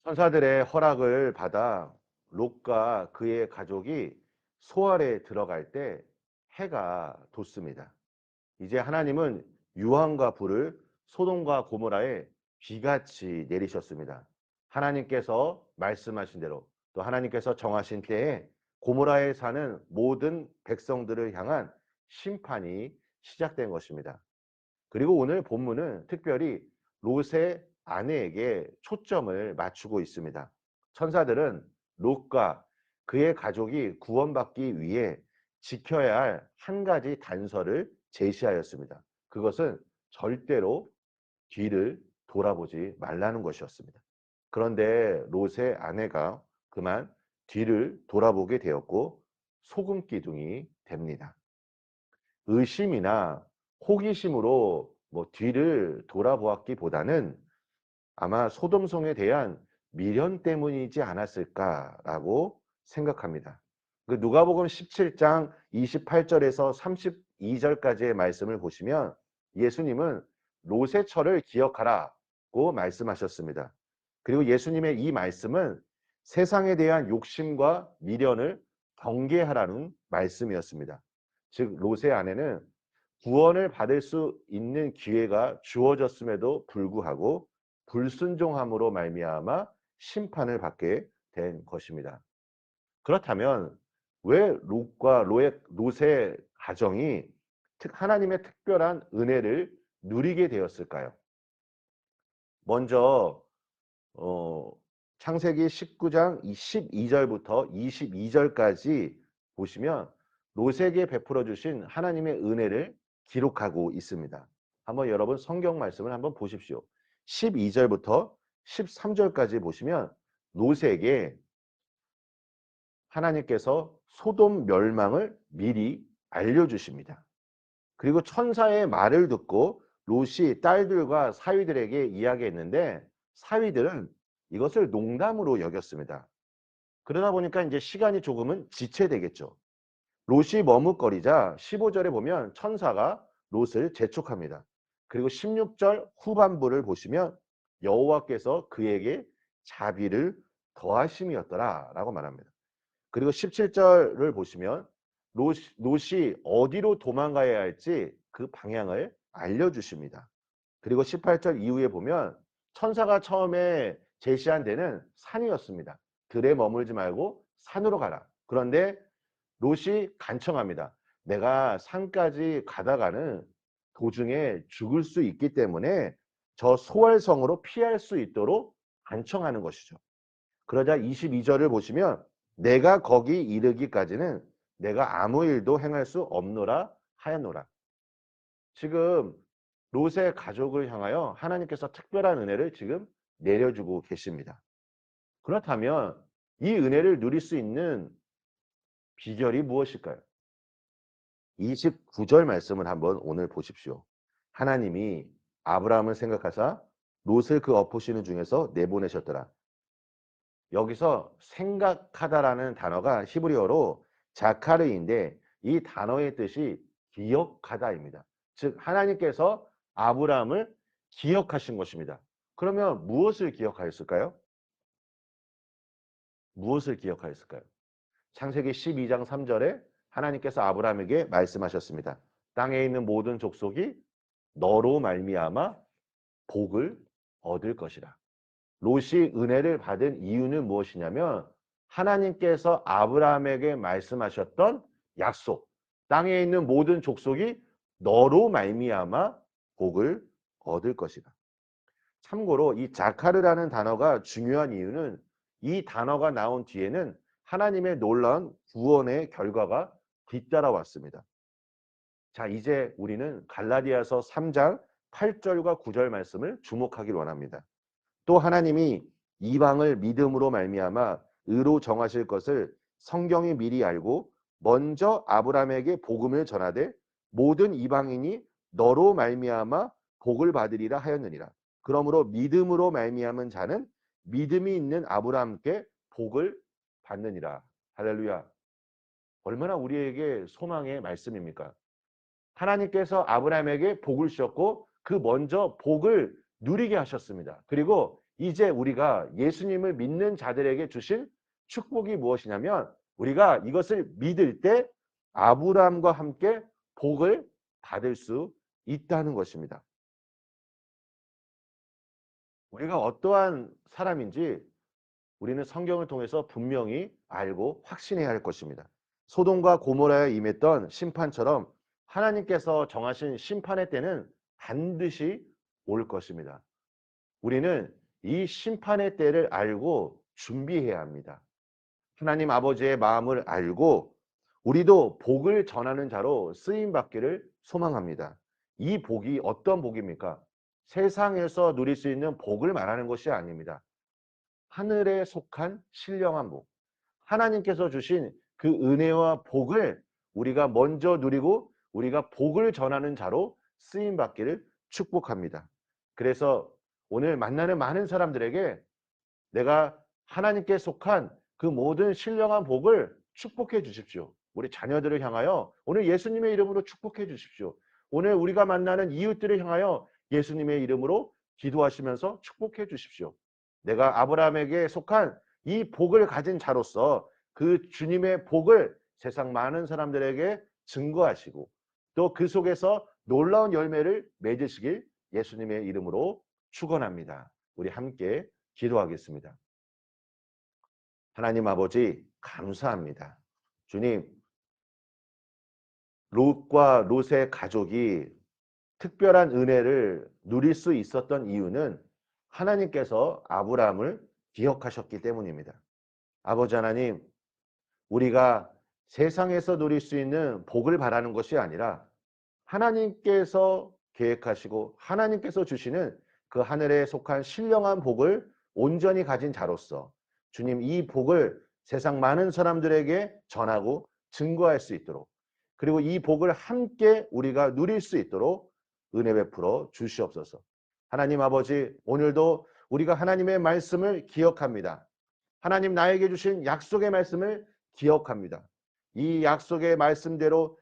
천사들의 허락을 받아 롯과 그의 가족이 소알에 들어갈 때 해가 돋습니다. 이제 하나님은 유황과 불을 소돔과 고모라에 비같이 내리셨습니다. 하나님께서 말씀하신 대로 또 하나님께서 정하신 때에 고모라에 사는 모든 백성들을 향한 심판이 시작된 것입니다. 그리고 오늘 본문은 특별히 롯의 아내에게 초점을 맞추고 있습니다. 천사들은 롯과 그의 가족이 구원받기 위해 지켜야 할 한 가지 단서를 제시하였습니다. 그것은 절대로 뒤를 돌아보지 말라는 것이었습니다. 그런데 롯의 아내가 그만 뒤를 돌아보게 되었고 소금 기둥이 됩니다. 의심이나 호기심으로 뒤를 돌아보았기보다는 아마 소돔성에 대한 미련 때문이지 않았을까라고 생각합니다. 그 누가복음 17장 28절에서 32절까지의 말씀을 보시면 예수님은 롯의 철을 기억하라고 말씀하셨습니다. 그리고 예수님의 이 말씀은 세상에 대한 욕심과 미련을 경계하라는 말씀이었습니다. 즉 롯의 아내는 구원을 받을 수 있는 기회가 주어졌음에도 불구하고 불순종함으로 말미암아 심판을 받게 된 것입니다. 그렇다면 왜 롯의 가정이 하나님의 특별한 은혜를 누리게 되었을까요? 먼저 창세기 19장 12절부터 22절까지 보시면 롯에게 베풀어 주신 하나님의 은혜를 기록하고 있습니다. 한번 여러분 성경 말씀을 한번 보십시오. 12절부터 13절까지 보시면 롯에게 하나님께서 소돔 멸망을 미리 알려주십니다. 그리고 천사의 말을 듣고 롯이 딸들과 사위들에게 이야기했는데 사위들은 이것을 농담으로 여겼습니다. 그러다 보니까 이제 시간이 조금은 지체되겠죠. 롯이 머뭇거리자 15절에 보면 천사가 롯을 재촉합니다. 그리고 16절 후반부를 보시면 여호와께서 그에게 자비를 더하심이었더라라고 말합니다. 그리고 17절을 보시면 롯이 어디로 도망가야 할지 그 방향을 알려주십니다. 그리고 18절 이후에 보면 천사가 처음에 제시한 데는 산이었습니다. 들에 머물지 말고 산으로 가라. 그런데 롯이 간청합니다. 내가 산까지 가다가는 도중에 죽을 수 있기 때문에 저 소활성으로 피할 수 있도록 간청하는 것이죠. 그러자 22절을 보시면 내가 거기 이르기까지는 내가 아무 일도 행할 수 없노라 하였노라. 지금 롯의 가족을 향하여 하나님께서 특별한 은혜를 지금 내려주고 계십니다. 그렇다면 이 은혜를 누릴 수 있는 비결이 무엇일까요? 29절 말씀을 한번 오늘 보십시오. 하나님이 아브라함을 생각하사 롯을 그 엎으시는 중에서 내보내셨더라. 여기서 생각하다라는 단어가 히브리어로 자카르인데 이 단어의 뜻이 기억하다입니다. 즉 하나님께서 아브라함을 기억하신 것입니다. 그러면 무엇을 기억하였을까요? 무엇을 기억하였을까요? 창세기 12장 3절에 하나님께서 아브라함에게 말씀하셨습니다. 땅에 있는 모든 족속이 너로 말미암아 복을 얻을 것이라. 롯이 은혜를 받은 이유는 무엇이냐면 하나님께서 아브라함에게 말씀하셨던 약속, 땅에 있는 모든 족속이 너로 말미암아 복을 얻을 것이다. 참고로 이 자카르라는 단어가 중요한 이유는 이 단어가 나온 뒤에는 하나님의 놀라운 구원의 결과가 뒤따라왔습니다. 자, 이제 우리는 갈라디아서 3장 8절과 9절 말씀을 주목하길 원합니다. 또 하나님이 이방을 믿음으로 말미암아 의로 정하실 것을 성경이 미리 알고 먼저 아브라함에게 복음을 전하되 모든 이방인이 너로 말미암아 복을 받으리라 하였느니라. 그러므로 믿음으로 말미암은 자는 믿음이 있는 아브라함께 복을 받느니라. 할렐루야. 얼마나 우리에게 소망의 말씀입니까? 하나님께서 아브라함에게 복을 주셨고 그 먼저 복을 누리게 하셨습니다. 그리고 이제 우리가 예수님을 믿는 자들에게 주신 축복이 무엇이냐면 우리가 이것을 믿을 때 아브라함과 함께 복을 받을 수 있다는 것입니다. 우리가 어떠한 사람인지 우리는 성경을 통해서 분명히 알고 확신해야 할 것입니다. 소돔과 고모라에 임했던 심판처럼 하나님께서 정하신 심판의 때는 반드시 올 것입니다. 우리는 이 심판의 때를 알고 준비해야 합니다. 하나님 아버지의 마음을 알고 우리도 복을 전하는 자로 쓰임 받기를 소망합니다. 이 복이 어떤 복입니까? 세상에서 누릴 수 있는 복을 말하는 것이 아닙니다. 하늘에 속한 신령한 복, 하나님께서 주신 그 은혜와 복을 우리가 먼저 누리고 우리가 복을 전하는 자로 쓰임 받기를 축복합니다. 그래서 오늘 만나는 많은 사람들에게 내가 하나님께 속한 그 모든 신령한 복을 축복해 주십시오. 우리 자녀들을 향하여 오늘 예수님의 이름으로 축복해 주십시오. 오늘 우리가 만나는 이웃들을 향하여 예수님의 이름으로 기도하시면서 축복해 주십시오. 내가 아브라함에게 속한 이 복을 가진 자로서 그 주님의 복을 세상 많은 사람들에게 증거하시고 또 그 속에서 놀라운 열매를 맺으시길 예수님의 이름으로 축원합니다. 우리 함께 기도하겠습니다. 하나님 아버지 감사합니다. 주님, 롯과 롯의 가족이 특별한 은혜를 누릴 수 있었던 이유는 하나님께서 아브라함을 기억하셨기 때문입니다. 아버지 하나님, 우리가 세상에서 누릴 수 있는 복을 바라는 것이 아니라 하나님께서 계획하시고 하나님께서 주시는 그 하늘에 속한 신령한 복을 온전히 가진 자로서 주님 이 복을 세상 많은 사람들에게 전하고 증거할 수 있도록 그리고 이 복을 함께 우리가 누릴 수 있도록 은혜 베풀어 주시옵소서. 하나님 아버지 오늘도 우리가 하나님의 말씀을 기억합니다. 하나님 나에게 주신 약속의 말씀을 기억합니다. 이 약속의 말씀대로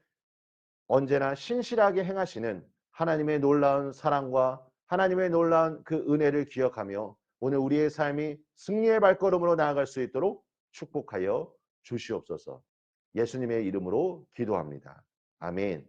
언제나 신실하게 행하시는 하나님의 놀라운 사랑과 하나님의 놀라운 그 은혜를 기억하며 오늘 우리의 삶이 승리의 발걸음으로 나아갈 수 있도록 축복하여 주시옵소서. 예수님의 이름으로 기도합니다. 아멘.